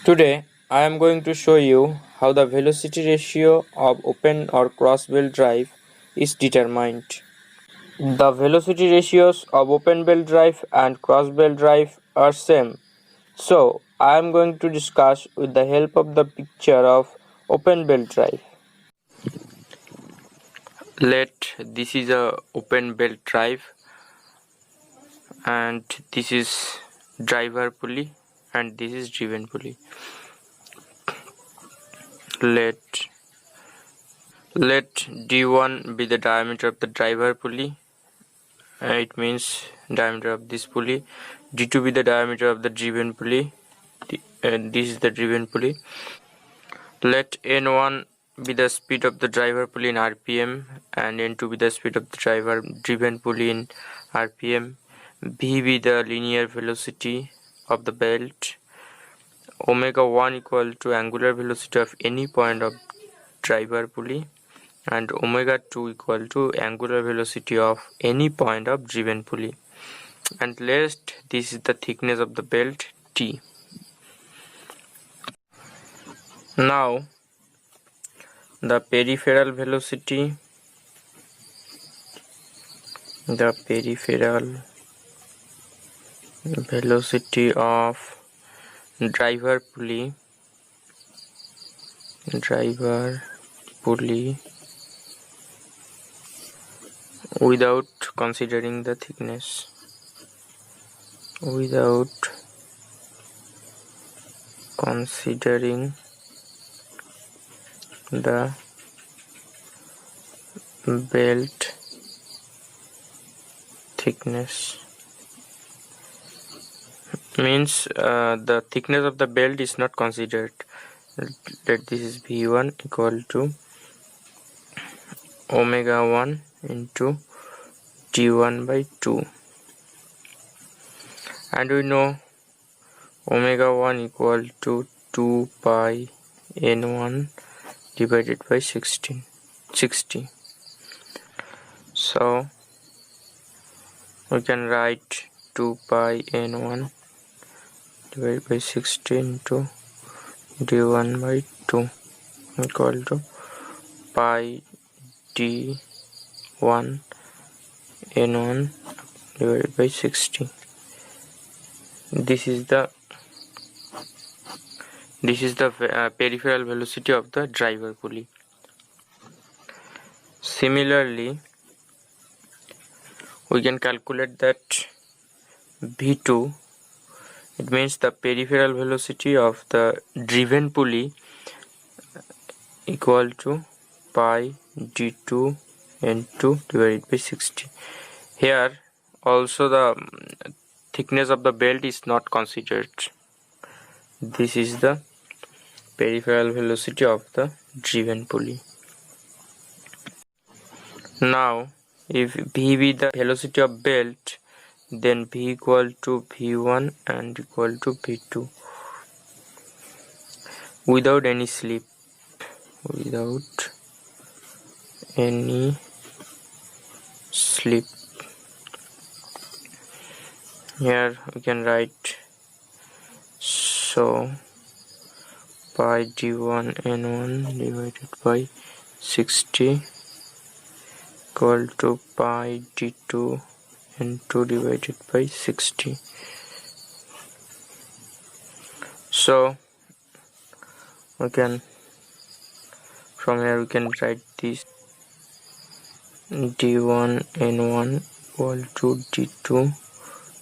Today, I am going to show you how the velocity ratio of open or cross belt drive is determined. The velocity ratios of open belt drive and cross belt drive are same. So, I am going to discuss with the help of the picture of open belt drive. This is a open belt drive and this is driver pulley and this is driven pulley. Let D1 be the diameter of the driver pulley. It means diameter of this pulley. D2 be the diameter of the driven pulley. This is the driven pulley. Let N1 be the speed of the driver pulley in RPM and N2 be the speed of the driver driven pulley in RPM. V be the linear velocity of the belt. Omega 1 equal to angular velocity of any point of driver pulley, and omega 2 equal to angular velocity of any point of driven pulley. And last, this is the thickness of the belt T. Now, the peripheral velocity of driver pulley without considering the thickness, the belt thickness means the thickness of the belt is not considered. Let this is V1 equal to omega 1 into D1 by 2, and we know omega 1 equal to 2 pi N1 divided by 60. So we can write 2 pi N1 divided by 60 into D1 by 2 equal to pi D1 N1 divided by 60. This is the peripheral velocity of the driver pulley. Similarly, we can calculate that V2, it means the peripheral velocity of the driven pulley, equal to pi D2 N2 divided by 60. Here also the thickness of the belt is not considered. This is the peripheral velocity of the driven pulley. Now, if V be the velocity of belt, then V equal to V1 and equal to V2 without any slip. Here we can write, so pi D1 N1 divided by 60 equal to pi D2 N2 divided by 60. So from here we can write this D1 N1 equal to D2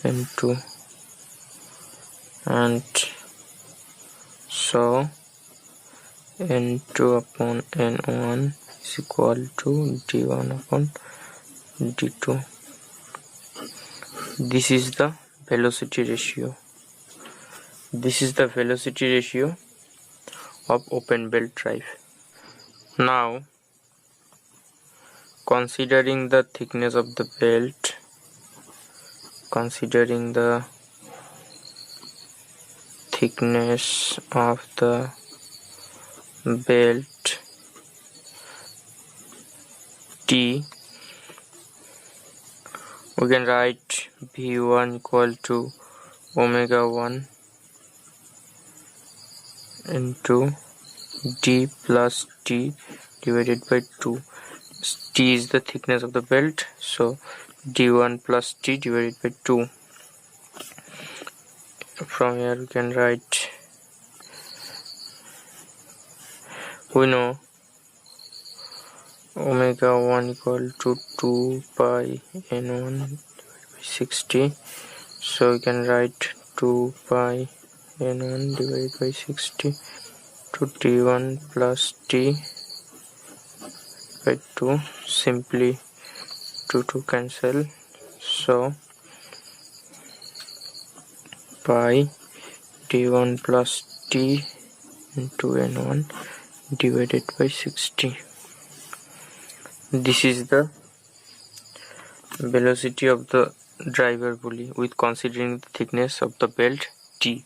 N2, and so N2 upon N1 is equal to D1 upon D2. This is the velocity ratio. Of open belt drive. Now, considering the thickness of the belt, T, we can write V1 equal to omega 1 into d plus t divided by 2. T is the thickness of the belt, so d1 plus t divided by 2. From here we can write, we know omega 1 equal to 2 pi n1 divided by 60, so we can write 2 pi n1 divided by 60 to t1 plus t by 2. Simply 2 cancel, so pi t1 plus t into n1 divided by 60. This is the velocity of the driver pulley with considering the thickness of the belt t,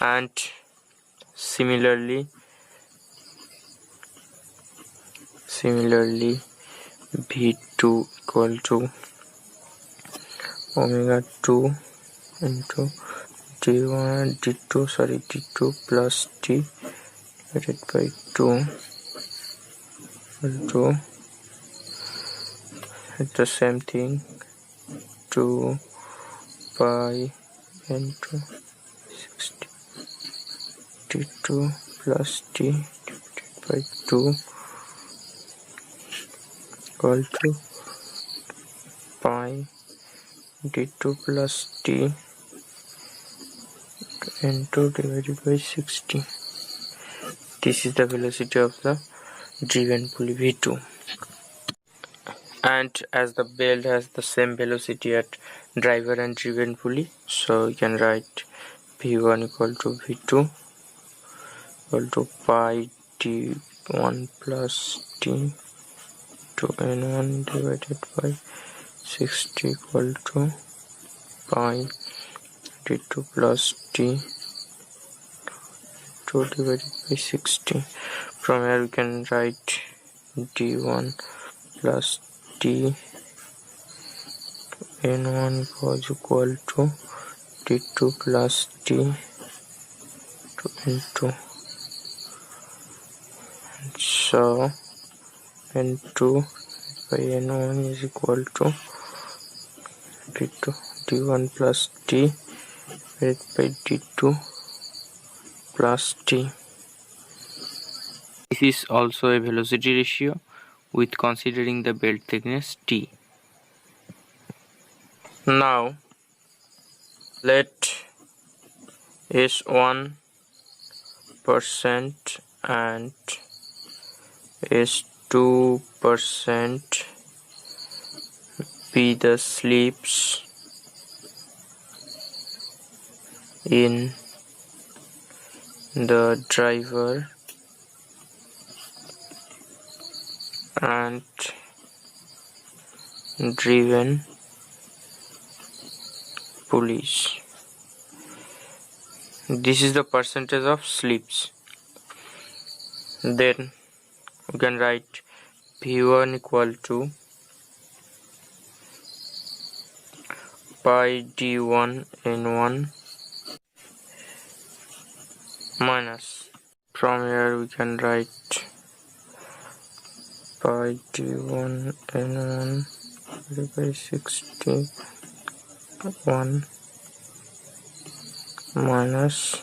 and similarly v2 equal to omega 2 into d2 plus t divided by 2 equal to, it's the same thing, 2 pi into 60 d2 plus t divided by 2 equal to pi d2 plus t into divided by 60. This is the velocity of the driven pulley V2. And as the belt has the same velocity at driver and driven pulley, so we can write V1 equal to V2 equal to pi d1 plus t to n1 divided by 60 equal to pi d2 plus t 2 divided by 60. From here we can write d1 plus t n1 was equal to d2 plus t to n2. So n2 by n1 is equal to d1 plus t divided by d2 plus t. This is also a velocity ratio with considering the belt thickness t. Now let S1% and S2% be the slips in the driver and driven pulleys. This is the percentage of slips. Then we can write V1 equal to pi d1 n1 minus, from here we can write pi d1 n1 divided by 60 1 minus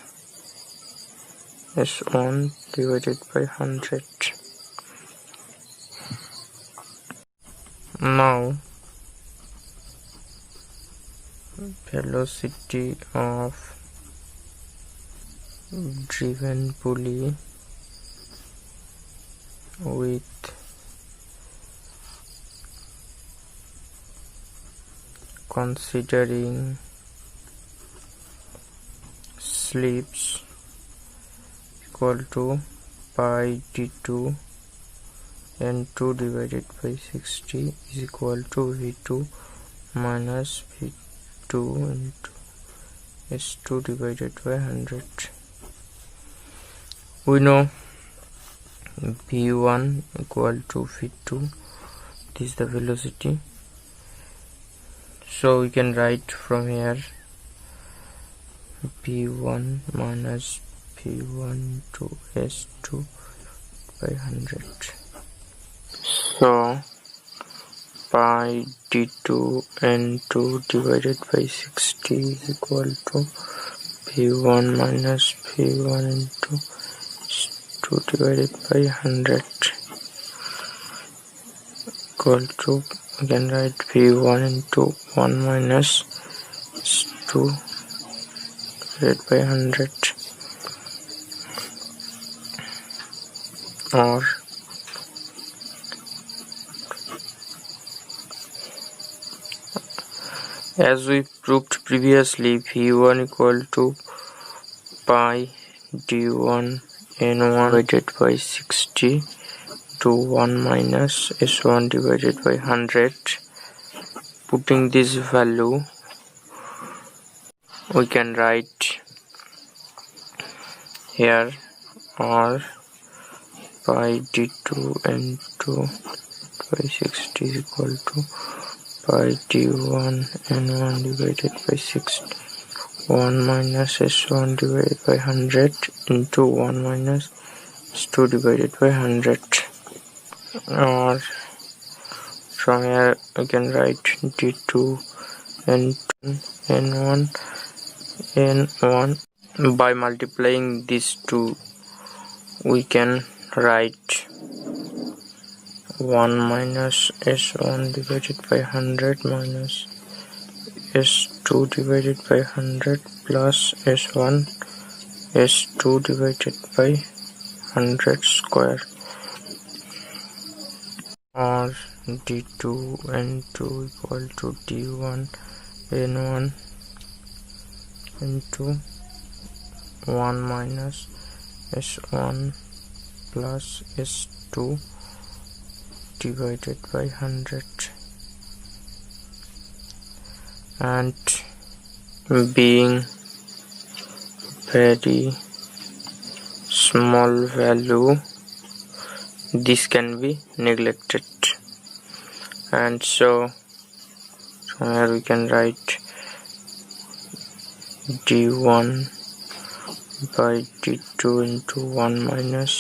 S1 divided by 100. Now velocity of driven pulley with considering slips equal to pi d2 n2 divided by 60 is equal to V2 minus V2 into S2 divided by 100. We know V1 equal to V2, this is the velocity, so we can write from here V1 minus v1 into s2 by 100. So pi d2 n2 divided by 60 is equal to v1 minus v1 into s2 divided by 100 equal to, again write v1 into 1 minus s2 divided by 100, or as we proved previously, v1 equal to pi d1 n1 divided by 60 to 1 minus s1 divided by 100. Putting this value, we can write here, or pi d2 n2 by 60 is equal to pi d1 n1 divided by 60 1 minus s1 divided by 100 into 1 minus s2 divided by 100, or from here we can write d2 n1 n1. By multiplying these two, we can write 1 minus s1 divided by 100 minus s2 divided by 100 plus s1 s2 divided by 100 square, or d2 n2 equal to d1 n1 into 1 minus s1 plus s2 divided by 100, and being very small value, this can be neglected, and so from here we can write d1 by d2 into 1 minus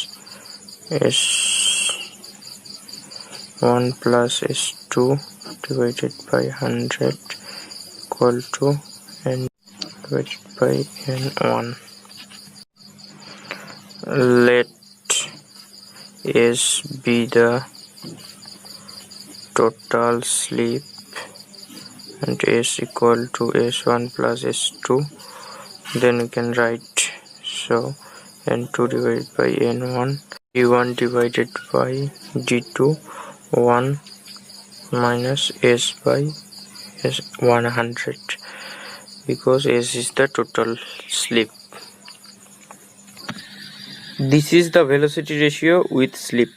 s1 plus s2 divided by 100 equal to n divided by n1. Let S be the total slip and S equal to s1 plus s2, then we can write, so n2 divided by n1, d1 divided by d2, 1 minus s by s 100, because s is the total slip. This is the velocity ratio with slip.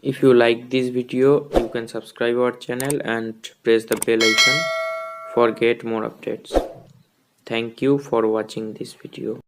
If you like this video, you can subscribe our channel and press the bell icon for get more updates. Thank you for watching this video.